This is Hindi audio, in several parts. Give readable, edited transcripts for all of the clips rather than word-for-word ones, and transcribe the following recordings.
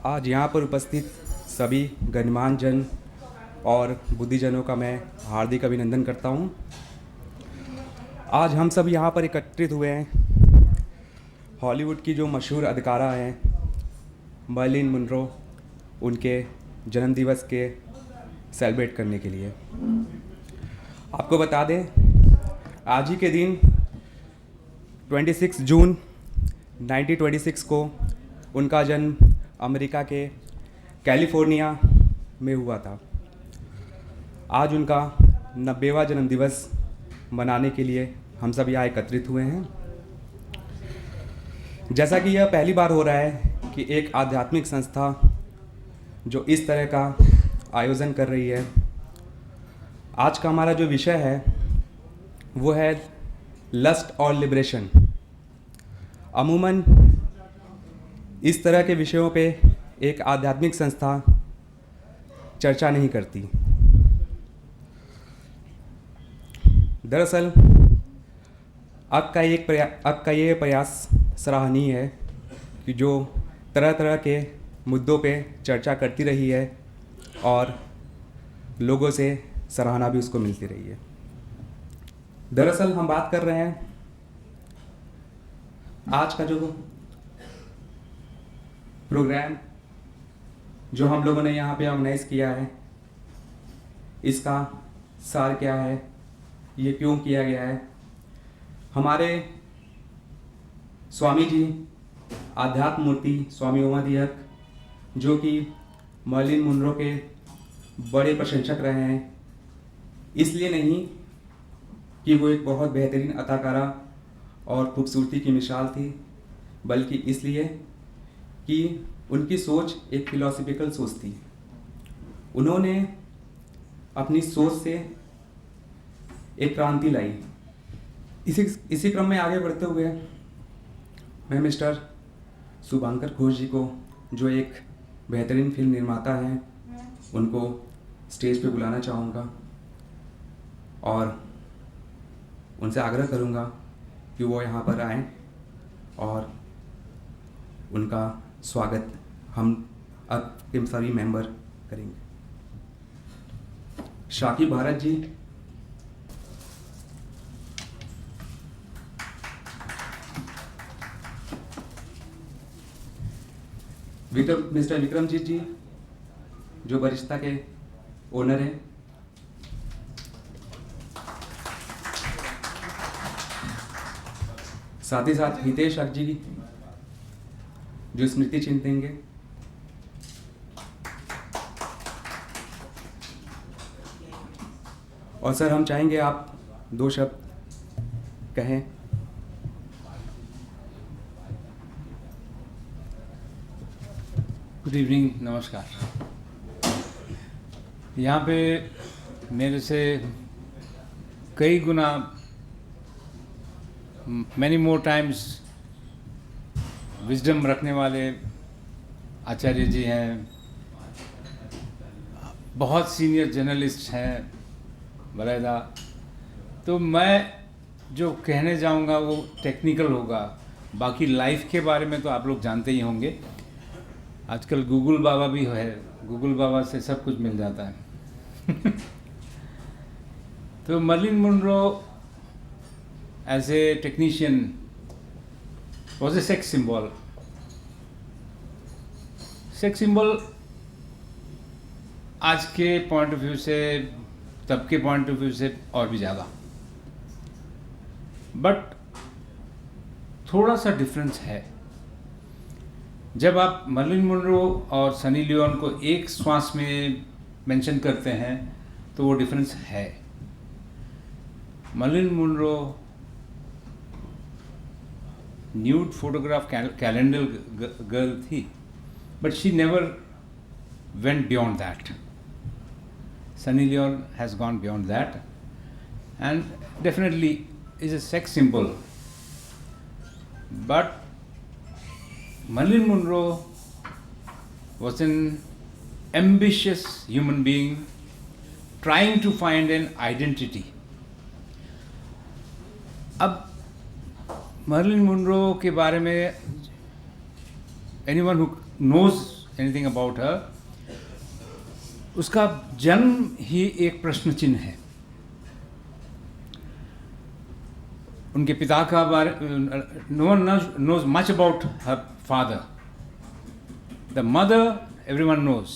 आज यहाँ पर उपस्थित सभी गणमान्य जन और बुद्धिजनों का मैं हार्दिक अभिनंदन करता हूँ। आज हम सब यहाँ पर एकत्रित हुए हैं हॉलीवुड की जो मशहूर अदाकारा हैं मर्लिन मुनरो, उनके जन्मदिवस के सेलिब्रेट करने के लिए। आपको बता दें, आज ही के दिन 26 जून 1926 को उनका जन्म अमेरिका के कैलिफोर्निया में हुआ था। आज उनका 90वां जन्मदिवस मनाने के लिए हम सब यहाँ एकत्रित हुए हैं। जैसा कि यह पहली बार हो रहा है कि एक आध्यात्मिक संस्था जो इस तरह का आयोजन कर रही है। आज का हमारा जो विषय है वो है लस्ट और लिबरेशन। अमूमन इस तरह के विषयों पे एक आध्यात्मिक संस्था चर्चा नहीं करती। दरअसल अब का ये प्रयास सराहनीय है कि जो तरह तरह के मुद्दों पे चर्चा करती रही है और लोगों से सराहना भी उसको मिलती रही है। दरअसल हम बात कर रहे हैं आज का जो प्रोग्राम जो हम लोगों ने यहाँ पे ऑर्गेनाइज किया है, इसका सार क्या है, ये क्यों किया गया है। हमारे स्वामी जी आध्यात्म मूर्ति स्वामी ओमादियक, जो कि मर्लिन मुनरो के बड़े प्रशंसक रहे हैं, इसलिए नहीं कि वो एक बहुत बेहतरीन अदाकारा और खूबसूरती की मिसाल थी, बल्कि इसलिए कि उनकी सोच एक फिलोसफिकल सोच थी। उन्होंने अपनी सोच से एक क्रांति लाई। इसी क्रम में आगे बढ़ते हुए मैं मिस्टर शुभंकर घोष जी को, जो एक बेहतरीन फिल्म निर्माता हैं, उनको स्टेज पे बुलाना चाहूँगा और उनसे आग्रह करूँगा कि वो यहाँ पर आएँ और उनका स्वागत हम अब के सभी मेंबर करेंगे। शाकिब भारत जी, मिस्टर विक्रमजीत जी, जो बरिस्ता के ओनर हैं, साथ ही साथ हितेश अक जी, जो स्मृति चिन्ह देंगे, और सर हम चाहेंगे आप 2 शब्द कहें। गुड इवनिंग, नमस्कार। यहाँ पे मेरे से कई गुना मैनी मोर टाइम्स विजडम रखने वाले आचार्य जी हैं, बहुत सीनियर जर्नलिस्ट हैं बलैदा। तो मैं जो कहने जाऊंगा वो टेक्निकल होगा, बाकी लाइफ के बारे में तो आप लोग जानते ही होंगे। आजकल गूगल बाबा भी है, गूगल बाबा से सब कुछ मिल जाता है। तो Marilyn Monroe as a technician was a sex symbol. Sex symbol आज के पॉइंट ऑफ व्यू से, तब के पॉइंट ऑफ व्यू से और भी ज़्यादा, बट थोड़ा सा डिफरेंस है। जब आप मर्लिन मुनरो और सनी लियोन को एक श्वास में मेंशन करते हैं तो वो डिफरेंस है। Marilyn Monroe nude photograph calendar girl थी, but she never went beyond that. Sunny Leone has gone beyond that and definitely is a sex symbol. But Marilyn Monroe was an ambitious human being trying to find an identity. अब मर्लिन मुनरो के बारे में anyone who knows anything about her, उसका जन्म ही एक प्रश्न चिन्ह है। उनके पिता का बारे, no one knows much about her father. The mother everyone knows.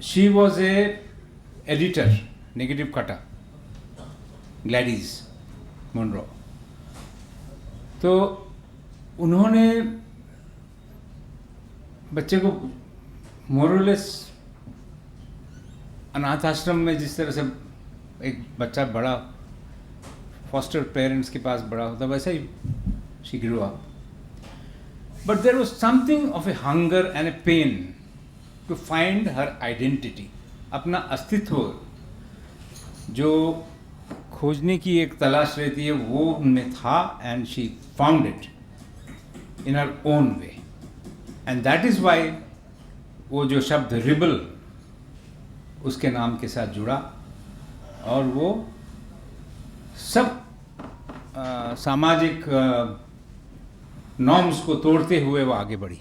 She was a editor, negative cutter, Gladys Monroe. तो उन्होंने बच्चे को मोरलेस अनाथ आश्रम में, जिस तरह से एक बच्चा बड़ा फॉस्टर पेरेंट्स के पास बड़ा होता, वैसा ही she grew up. But there was something of a hunger and a pain to find her identity. अपना अस्तित्व जो खोजने की एक तलाश रहती है, वो उनमें था, and she found it in her own way. And that is why वो जो शब्द रिबल उसके नाम के साथ जुड़ा, और वो सब सामाजिक नॉर्म्स को तोड़ते हुए वो आगे बढ़ी।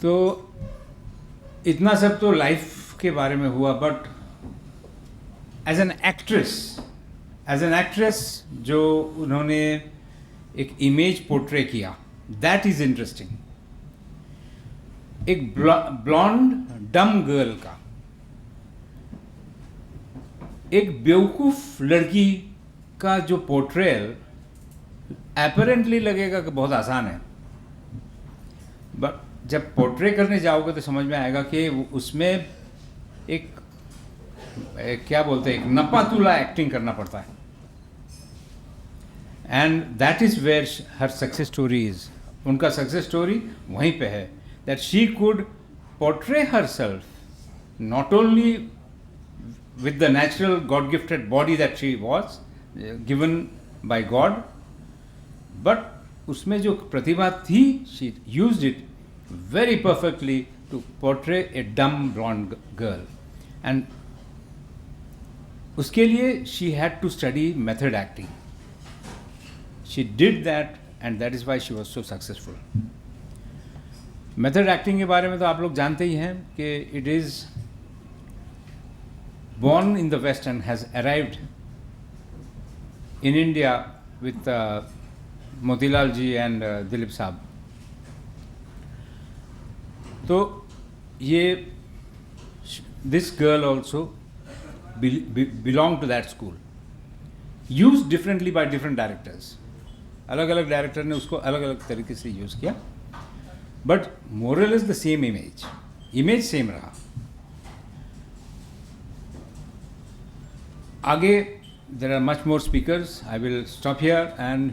तो इतना सब तो लाइफ के बारे में हुआ, बट एज एन एक्ट्रेस जो उन्होंने एक इमेज पोर्ट्रे किया, दैट इज इंटरेस्टिंग। एक ब्लॉन्ड डम गर्ल का, एक बेवकूफ लड़की का जो पोर्ट्रेयल अपरेंटली लगेगा कि बहुत आसान है, बट जब पोर्ट्रे करने जाओगे तो समझ में आएगा कि उसमें एक क्या बोलते हैं, एक नपातुला एक्टिंग करना पड़ता है। And that is where her success story is. उनका सक्सेस स्टोरी वहीं पे है, that she could portray herself not only with the natural God-gifted body that she was given by God, but उसमें जो प्रतिभा थी, she used it very perfectly to portray a dumb blonde girl. And उसके लिए she had to study method acting. She did that, and that is why she was so successful. Method acting के बारे में तो आप लोग जानते ही हैं कि it is born in the West and has arrived in India with Motilal ji and Dilip Saab. तो ये this girl also belonged to that school, used differently by different directors. अलग अलग डायरेक्टर ने उसको अलग अलग तरीके से यूज़ किया, but moral is the same image same रहा। आगे there are much more speakers, I will stop here and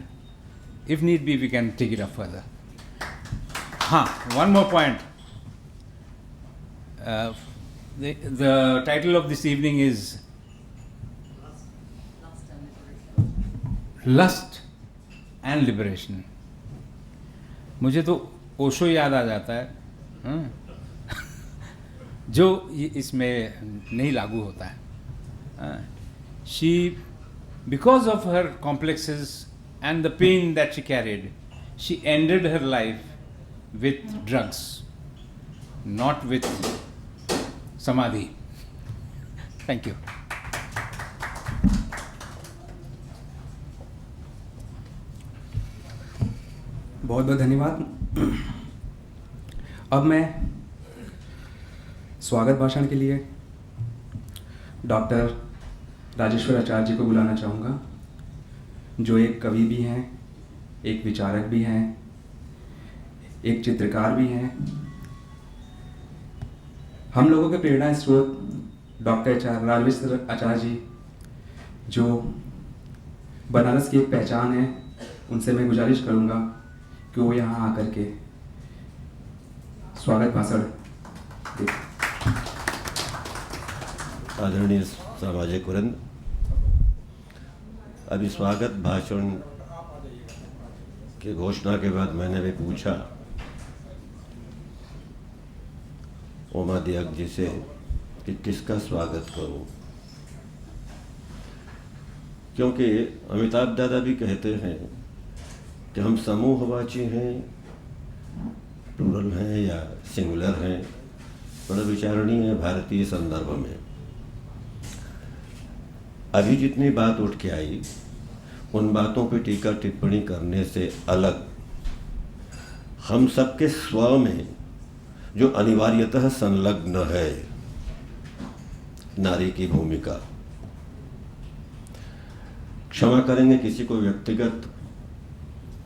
if need be we can take it up further. हाँ, one more point, the title of this evening is lust and liberation. मुझे तो ओशो याद आ जाता है, जो इसमें नहीं लागू होता है। She, because of her complexes and the pain that she carried, she ended her life with drugs, not with samadhi. Thank you. बहुत बहुत धन्यवाद। अब मैं स्वागत भाषण के लिए डॉक्टर राजेश्वर आचार्य जी को बुलाना चाहूँगा, जो एक कवि भी हैं, एक विचारक भी हैं, एक चित्रकार भी हैं। हम लोगों के प्रेरणा स्रोत डॉक्टर राजेश्वर आचार्य जी, जो बनारस की एक पहचान है, उनसे मैं गुजारिश करूँगा कि वो यहाँ आकर के स्वागत भाषण दे। आदरणीय सामाजिक वृंद, अभी स्वागत भाषण की घोषणा के बाद मैंने भी पूछा उमाध्याय जी से कि किसका स्वागत करूं। क्योंकि अमिताभ दादा भी कहते हैं कि हम समूहवाची हैं, प्लूरल हैं या सिंगुलर हैं, बड़ा विचारणीय है भारतीय संदर्भ में। अभी जितनी बात उठ के आई उन बातों पर टीका टिप्पणी करने से अलग हम सबके स्व में जो अनिवार्यतः संलग्न है नारी की भूमिका, क्षमा करेंगे किसी को व्यक्तिगत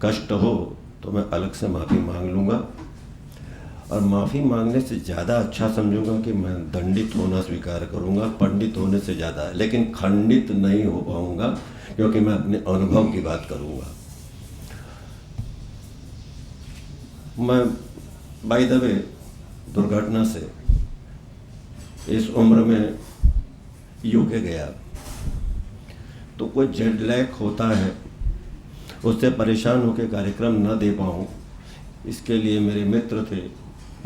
कष्ट हो तो मैं अलग से माफ़ी मांग लूँगा, और माफ़ी मांगने से ज़्यादा अच्छा समझूंगा कि मैं दंडित होना स्वीकार करूंगा, पंडित होने से ज़्यादा, लेकिन खंडित नहीं हो पाऊंगा क्योंकि मैं अपने अनुभव की बात करूंगा। मैं बाय द वे दुर्घटना से इस उम्र में यूके गया, तो कोई जेट लैग होता है, उससे परेशान होकर कार्यक्रम न दे पाऊँ, इसके लिए मेरे मित्र थे,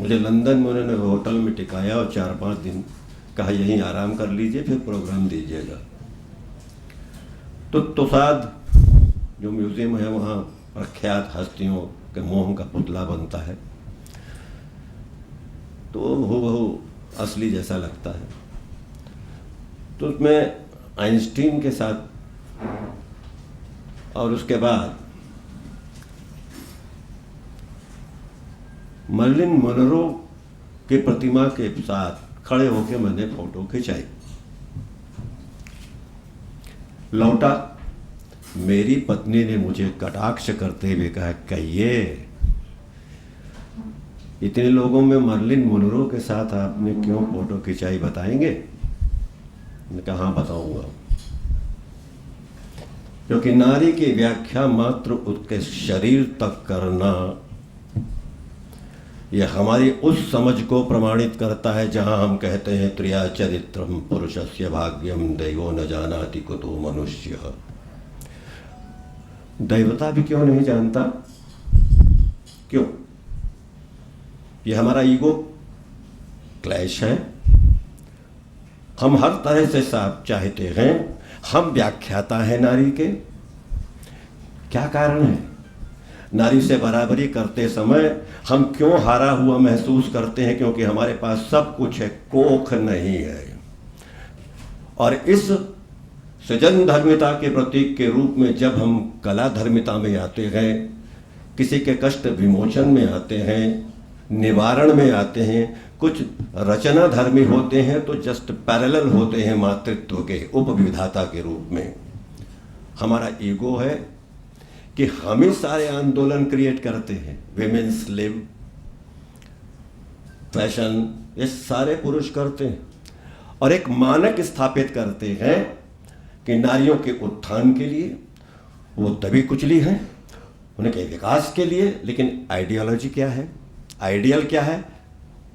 मुझे लंदन में उन्होंने होटल में टिकाया और 4-5 दिन कहा यहीं आराम कर लीजिए फिर प्रोग्राम दीजिएगा। तो तुसाद जो म्यूज़ियम है वहाँ प्रख्यात हस्तियों के मोह का पुतला बनता है, तो हूबहू असली जैसा लगता है। तो उसमें आइंस्टीन के साथ और उसके बाद मर्लिन मोनरो की प्रतिमा के साथ खड़े होकर मैंने फोटो खिंचाई। लौटा, मेरी पत्नी ने मुझे कटाक्ष करते हुए कहा, कहिए इतने लोगों में मर्लिन मोनरो के साथ आपने क्यों फोटो खिंचाई, बताएंगे? मैंने कहा हाँ बताऊंगा। क्योंकि नारी की व्याख्या मात्र उसके शरीर तक करना यह हमारी उस समझ को प्रमाणित करता है जहां हम कहते हैं त्रिया चरित्रम पुरुषस्य भाग्यम दैवो न जानाति कुतो मनुष्य। दैवता भी क्यों नहीं जानता? क्यों? यह हमारा ईगो क्लैश है। हम हर तरह से साफ चाहते हैं, हम व्याख्याता हैं नारी के। क्या कारण है? नारी से बराबरी करते समय हम क्यों हारा हुआ महसूस करते हैं? क्योंकि हमारे पास सब कुछ है, कोख नहीं है। और इस सृजन धर्मिता के प्रतीक के रूप में जब हम कला धर्मिता में आते हैं, किसी के कष्ट विमोचन में आते हैं, निवारण में आते हैं, कुछ रचना धर्मी होते हैं तो जस्ट पैरेलल होते हैं मातृत्व के उपविधाता के रूप में। हमारा ईगो है कि हम ही सारे आंदोलन क्रिएट करते हैं। विमेन्स लिव, फैशन, ये सारे पुरुष करते हैं और एक मानक स्थापित करते हैं कि नारियों के उत्थान के लिए वो तभी कुचली हैं, उनके विकास के लिए। लेकिन आइडियोलॉजी क्या है? आइडियल क्या है?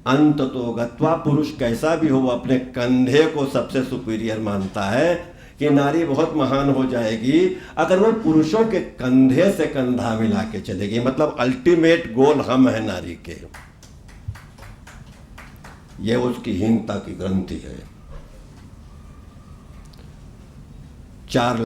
अंततोगत्वा पुरुष कैसा भी हो अपने कंधे को सबसे सुपीरियर मानता है कि नारी बहुत महान हो जाएगी अगर वो पुरुषों के कंधे से कंधा मिला के चलेगी। मतलब अल्टीमेट गोल हम है नारी के। ये उसकी हीनता की ग्रंथि है। 4